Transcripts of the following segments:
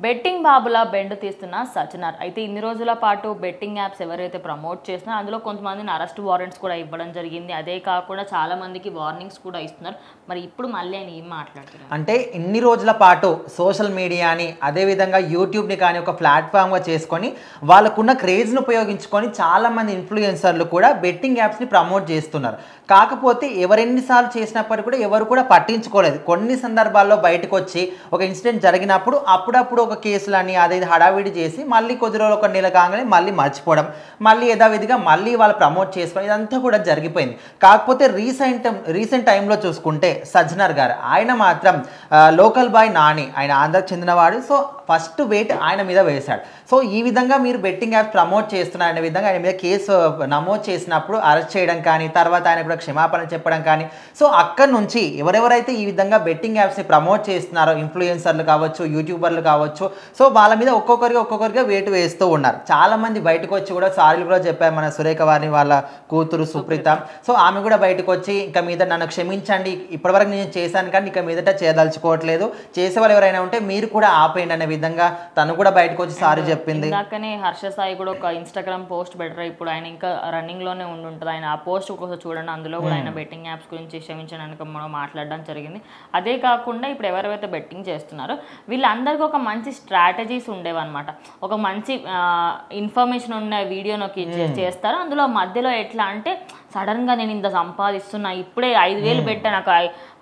Betting బాబులా బెండు తీస్తున్న సజ్జనార్ అయితే ఇన్ని రోజుల పాటు బెట్టింగ్ యాప్స్ ఎవరైతే ప్రమోట్ చేస్తున్నారో అందులో కొంతమందిని అరెస్ట్ వారెంట్స్ కూడా ఇవ్వడం జరిగింది. అదే కాకుండా చాలా మందికి వార్నింగ్స్ కూడా ఇస్తున్నారు. మరి ఇప్పుడు మళ్ళీ ఆయన ఏం మాట్లాడుతున్నారు అంటే ఇన్ని రోజుల పాటు సోషల్ మీడియాని అదేవిధంగా యూట్యూబ్ని కానీ ఒక ప్లాట్ఫామ్గా చేసుకొని వాళ్ళకున్న క్రేజ్ను ఉపయోగించుకొని చాలామంది ఇన్ఫ్లుయెన్సర్లు కూడా బెట్టింగ్ యాప్స్ని ప్రమోట్ చేస్తున్నారు. కాకపోతే ఎవరెన్నిసార్లు చేసినప్పటికీ కూడా ఎవరు కూడా పట్టించుకోలేదు. కొన్ని సందర్భాల్లో బయటకు వచ్చి ఒక ఇన్సిడెంట్ జరిగినప్పుడు అప్పుడప్పుడు ఒక కేసులని అదే హడావిడి చేసి మళ్ళీ కొద్ది రోజులు ఒక నెల కాగానే మళ్ళీ మర్చిపోవడం, మళ్ళీ యథావిధిగా మళ్ళీ వాళ్ళు ప్రమోట్ చేసుకోవడం, ఇదంతా కూడా జరిగిపోయింది. కాకపోతే రీసెంట్ టైంలో చూసుకుంటే సజ్జనార్ గారు ఆయన మాత్రం లోకల్ బాయ్ నాని, ఆయన ఆంధ్రాకి చెందినవాడు. సో ఫస్ట్ వెయిట్ ఆయన మీద వేశాడు. సో ఈ విధంగా మీరు బెట్టింగ్ యాప్స్ ప్రమోట్ చేస్తున్నారు అనే విధంగా ఆయన మీద కేసు నమోదు చేసినప్పుడు అరెస్ట్ చేయడం కానీ, తర్వాత ఆయన కూడా క్షమాపణ చెప్పడం కానీ, సో అక్కడి నుంచి ఎవరెవరైతే ఈ విధంగా బెట్టింగ్ యాప్స్ని ప్రమోట్ చేస్తున్నారో ఇన్ఫ్లుయెన్సర్లు కావచ్చు, యూట్యూబర్లు కావచ్చు, సో వాళ్ళ మీద ఒక్కొక్కరిగా వేటు వేస్తూ ఉన్నారు. చాలామంది బయటకు వచ్చి కూడా సారీలు కూడా చెప్పారు. మన సురేఖ వారిని వాళ్ళ కూతురు సుప్రీత, సో ఆమె కూడా బయటకు వచ్చి ఇంకా మీద నన్ను క్షమించండి, ఇప్పటివరకు నేను చేశాను కానీ ఇక మీదట చేయదలుచుకోవట్లేదు, చేసే వాళ్ళు ఎవరైనా ఉంటే మీరు కూడా ఆపేయండి అనే విధంగా తను కూడా బయటకు వచ్చి సారీ చెప్పింది. ఇందాకనే హర్ష సాయి కూడా ఒక ఇన్స్టాగ్రామ్ పోస్ట్ పెట్టారు. ఇప్పుడు ఆయన ఇంకా రన్నింగ్ లోనే ఉంటుంది. ఆయన ఆ పోస్ట్ ఒకసారి చూడండి, అందులో కూడా ఆయన బెట్టింగ్ యాప్స్ గురించి క్షమించడానికి మనం మాట్లాడడం జరిగింది. అదే కాకుండా ఇప్పుడు ఎవరైతే బెట్టింగ్ చేస్తున్నారో వీళ్ళందరికీ ఒక మంచి స్ట్రాటజీస్ ఉండేవన్నమాట. ఒక మంచి ఇన్ఫర్మేషన్ ఉన్న వీడియోకి చేస్తారు. అందులో మధ్యలో ఎట్లా అంటే సడన్గా నేను ఇంత సంపాదిస్తున్నా, ఇప్పుడే 5,000 పెట్టా, నాకు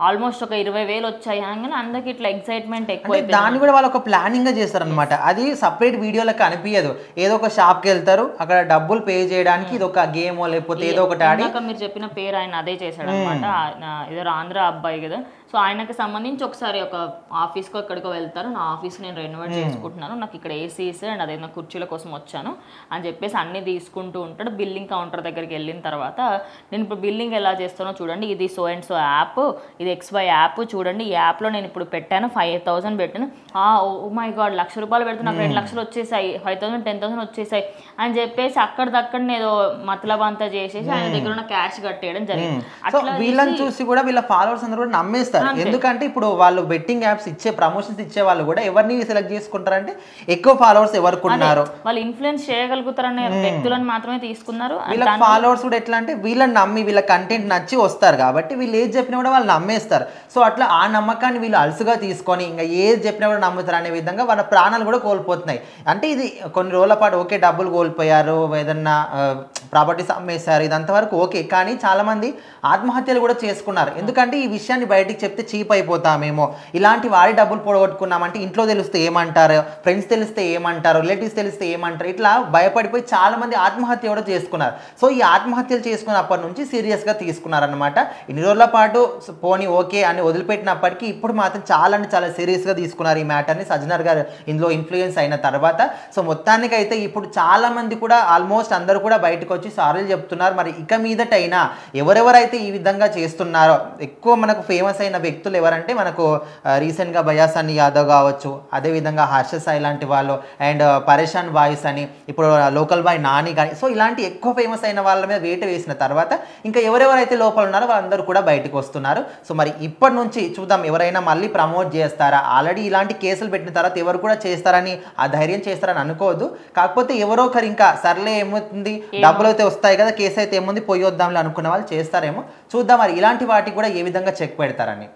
ఆల్మోస్ట్ ఒక 20,000 వచ్చాయి అనగానే అందరికి ఇట్లా ఎక్సైట్మెంట్ ఎక్కువ. దాన్ని కూడా వాళ్ళు ఒక ప్లానింగ్ గా చేస్తారనమాట. అది సపరేట్ వీడియోలకు అనిపించదు. ఏదో ఒక షాప్కి వెళ్తారు, అక్కడ డబ్బులు పే చేయడానికి ఇది ఒక గేమో లేకపోతే ఏదో ఒకటి ఆడి. మీరు చెప్పిన పేరు ఆయన అదే చేశాడు అనమాట. ఏదో ఆంధ్ర అబ్బాయి కదా. సో ఆయనకి సంబంధించి ఒకసారి ఒక ఆఫీస్కో ఎక్కడికో వెళ్తారు. నా ఆఫీస్ నేను రెనోవేట్ చేసుకుంటున్నాను, నాకు ఇక్కడ ఏసీస్ అండ్ అదేదో కుర్చీల కోసం వచ్చాను అని చెప్పేసి అన్ని తీసుకుంటూ ఉంటాడు. బిల్లింగ్ కౌంటర్ దగ్గరికి వెళ్ళిన తర్వాత నేను ఇప్పుడు బిల్లింగ్ ఎలా చేస్తానో చూడండి, ఇది సో అండ్ సో యాప్, ఇది XY యాప్ చూడండి, ఈ యాప్లో నేను ఇప్పుడు పెట్టాను 5,000 పెట్టాను. ఓ మై గాడ్, ₹1,00,000 పెడితే నాకు 2 లక్షలు వచ్చేసాయి, 5,000 10,000 వచ్చేసాయి అని చెప్పేసి అక్కడిదక్కడ ఏదో మతలబ్ అంతా చేసేసి ఆయన దగ్గర ఉన్న క్యాష్ కట్టేయడం జరిగింది. అట్లా వీళ్ళని చూసి కూడా వీళ్ళ ఫాలోవర్స్ అందరూ కూడా నమ్మేస్తారు. ఎందుకంటే ఇప్పుడు వాళ్ళు బెట్టింగ్ యాప్స్ ఇచ్చే ప్రమోషన్స్ ఇచ్చే వాళ్ళు కూడా ఎవరిని సెలెక్ట్ చేసుకుంటారంటే ఎక్కువ ఫాలోవర్స్ ఎవరికి ఉన్నారు, వాళ్ళు ఇన్ఫ్లుయెన్స్ చేయగలుగుతారనే వ్యక్తులను మాత్రమే తీసుకున్నారు. వీళ్ళ ఫాలోవర్స్ కూడా ఎట్లా అంటే వీళ్ళని నమ్మి వీళ్ళ కంటెంట్ నచ్చి వస్తారు కాబట్టి వీళ్ళు ఏది చెప్పినా కూడా వాళ్ళు నమ్మేస్తారు. సో అట్లా ఆ నమ్మకాన్ని వీళ్ళు అలసుగా తీసుకొని ఇంకా ఏది చెప్పినా కూడా నమ్ముతారు అనే విధంగా వాళ్ళ ప్రాణాలు కూడా కోల్పోతున్నాయి. అంటే ఇది కొన్ని రోజుల పాటు ఓకే, డబ్బులు కోల్పోయారు, ఏదన్నా ప్రాపర్టీస్ అమ్మేశారు, ఇదంతా వరకు ఓకే. కానీ చాలామంది ఆత్మహత్యలు కూడా చేసుకున్నారు. ఎందుకంటే ఈ విషయాన్ని బయటికి చెప్తే చీప్ అయిపోతామేమో, ఇలాంటి వారి డబ్బులు పోగొట్టుకున్నామంటే ఇంట్లో తెలిస్తే ఏమంటారు, ఫ్రెండ్స్ తెలిస్తే ఏమంటారు, రిలేటివ్స్ తెలిస్తే ఏమంటారు, ఇట్లా భయపడిపోయి చాలామంది ఆత్మహత్య కూడా చేసుకున్నారు. సో ఈ ఆత్మహత్యలు చేసుకున్నప్పటి నుంచి సీరియస్గా తీసుకున్నారనమాట. ఇన్ని రోజుల పాటు పోనీ ఓకే అని వదిలిపెట్టినప్పటికీ ఇప్పుడు మాత్రం చాలా సీరియస్గా తీసుకున్నారు ఈ మ్యాటర్ని. సజ్జనార్ గారు ఇందులో ఇన్ఫ్లుయెన్స్ అయిన తర్వాత సో మొత్తానికి అయితే ఇప్పుడు చాలామంది కూడా ఆల్మోస్ట్ అందరూ కూడా బయటకు వచ్చి సారీలు చెప్తున్నారు. మరి ఇక మీదటైనా ఎవరెవరైతే ఈ విధంగా చేస్తున్నారో, ఎక్కువ మనకు ఫేమస్ అయిన వ్యక్తులు ఎవరంటే మనకు రీసెంట్గా బయాసాని యాదవ్ కావచ్చు, అదేవిధంగా హర్ష సాయి లాంటి వాళ్ళు, అండ్ పరేషాన్ బాయ్స్ అని, ఇప్పుడు లోకల్ బాయ్ నాని కానీ, సో ఇలాంటి ఎక్కువ ఫేమస్ అయిన వాళ్ళ మీద వేట వేసిన తర్వాత ఇంకా ఎవరెవరైతే లోపల ఉన్నారో వాళ్ళందరూ కూడా బయటకు వస్తున్నారు. సో మరి ఇప్పటి నుంచి చూద్దాం ఎవరైనా మళ్ళీ ప్రమోట్ చేస్తారా. ఆల్రెడీ ఇలాంటి కేసులు పెట్టిన తర్వాత ఎవరు కూడా చేస్తారని ఆ ధైర్యం చేస్తారని అనుకోవద్దు. కాకపోతే ఎవరో ఒకరు ఇంకా సర్లే ఏమవుతుంది, డబ్బులు అయితే వస్తాయి కదా, కేసు అయితే ఏముంది పోయి వద్దాంలే అనుకున్న వాళ్ళు చేస్తారేమో. చూద్దాం మరి ఇలాంటి వాటికి కూడా ఏ విధంగా చెక్ పెడతారని.